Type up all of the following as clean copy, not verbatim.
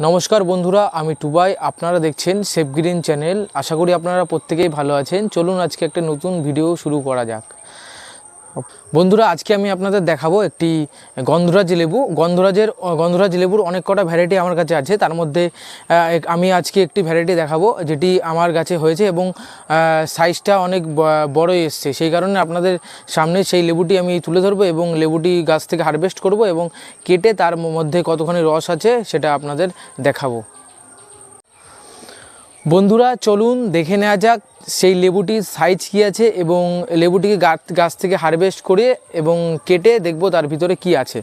নমস্কার বন্ধুরা, আমি টুবাই। আপনারা দেখছেন সেফ গ্রিন চ্যানেল। আশা করি আপনারা প্রত্যেকেই ভালো আছেন। চলুন আজকে একটা নতুন ভিডিও শুরু করা যাক। বন্ধুরা, আজকে আমি আপনাদের দেখাবো একটি গন্ধরাজ লেবু। গন্ধরাজ লেবুর অনেক কটা ভ্যারাইটি আমার কাছে আছে। তার মধ্যে আমি আজকে একটি ভ্যারাইটি দেখাবো যেটি আমার গাছে হয়েছে এবং সাইজটা অনেক বড়ই এসছে। সেই কারণে আপনাদের সামনে সেই লেবুটি আমি তুলে ধরবো এবং লেবুটি গাছ থেকে হারভেস্ট করব এবং কেটে তার মধ্যে কতখানি রস আছে সেটা আপনাদের দেখাবো। বন্ধুরা, চলুন দেখে নেওয়া যাক সেই লেবুটির সাইজ কী আছে এবং লেবুটিকে গাছ থেকে হারভেস্ট করে এবং কেটে দেখব তার ভিতরে কি আছে।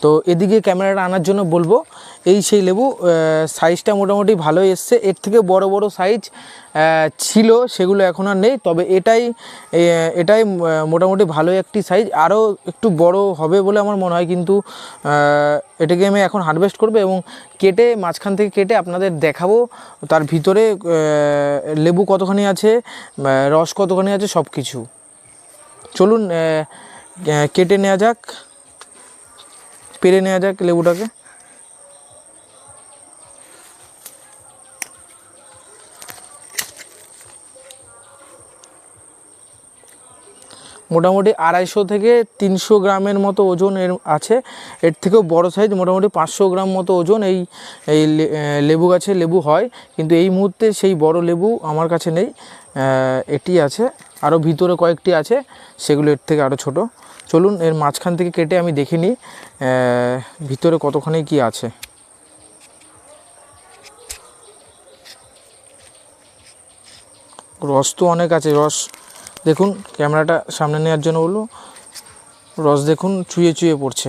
তো এদিকে ক্যামেরাটা আনার জন্য বলবো। এই সেই লেবু, সাইজটা মোটামুটি ভালোই এসছে। এর থেকে বড় বড় সাইজ ছিল, সেগুলো এখন আর নেই। তবে এটাই মোটামুটি ভালোই একটি সাইজ। আরও একটু বড় হবে বলে আমার মনে হয়, কিন্তু এটাকে আমি এখন হারভেস্ট করবো এবং কেটে মাঝখান থেকে কেটে আপনাদের দেখাবো তার ভিতরে লেবু কতখানি আছে, রস কতখানি আছে, সব কিছু। চলুন কেটে নেওয়া যাক, পেরে নেওয়া যাক লেবুটাকে। মোটামুটি 250 থেকে 300 গ্রামের মতো ওজন এর আছে। এর থেকেও বড় সাইজ মোটামুটি 500 গ্রাম মতো ওজন এই লেবু গাছে লেবু হয়। কিন্তু এই মুহূর্তে সেই বড় লেবু আমার কাছে নেই। এটি আছে, আরও ভিতরে কয়েকটি আছে, সেগুলো এর থেকে আরও ছোট। চলুন এর মাঝখান থেকে কেটে আমি দেখে নিই ভিতরে কতখানি কি আছে। রস তো অনেক আছে। রস দেখুন, ক্যামেরাটা সামনে নেওয়ার জন্য বললো, রস দেখুন চুইয়ে চুইয়ে পড়ছে,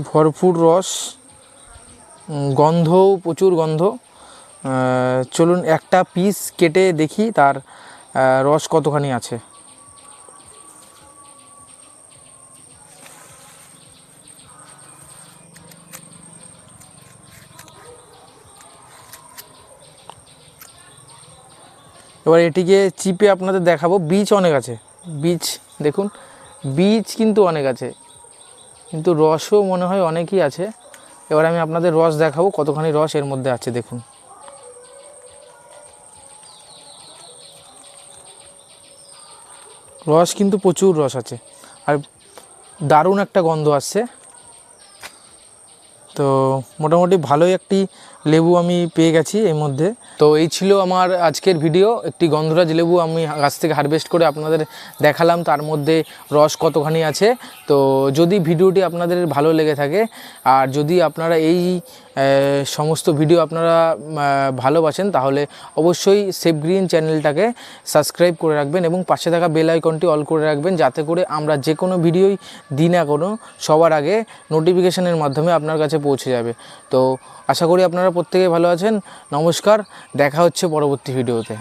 ভরপুর রস, গন্ধও প্রচুর গন্ধ। চলুন একটা পিস কেটে দেখি তার রস কতখানি আছে। এবার এটিকে চিপে আপনাদের দেখাবো। বীজ অনেক আছে, বীজ দেখুন, বীজ কিন্তু অনেক আছে, কিন্তু রসও মনে হয় অনেকই আছে। এবার আমি আপনাদের রস দেখাবো কতখানি রস এর মধ্যে আছে। দেখুন, রস কিন্তু প্রচুর রস আছে আর দারুণ একটা গন্ধ আসছে। তো মোটামুটি ভালোই একটি লেবু আমি পেয়ে গেছি এর মধ্যে। তো এই ছিল আমার আজকের ভিডিও। একটি গন্ধরাজ লেবু আমি গাছ থেকে হারভেস্ট করে আপনাদের দেখালাম, তার মধ্যে রস কতখানি আছে। তো যদি ভিডিওটি আপনাদের ভালো লেগে থাকে আর যদি আপনারা এই সমস্ত ভিডিও আপনারা ভালোবাসেন, তাহলে অবশ্যই সেফ গ্রিন চ্যানেলটাকে সাবস্ক্রাইব করে রাখবেন এবং পাশে থাকা বেল আইকনটি অল করে রাখবেন, যাতে করে আমরা যে কোনো ভিডিওই দিই না কোনো, সবার আগে নোটিফিকেশনের মাধ্যমে আপনার কাছে পৌঁছে যাবে। তো আশা করি আপনারা প্রত্যেকেই ভালো আছেন। নমস্কার, দেখা হচ্ছে পরবর্তী ভিডিওতে।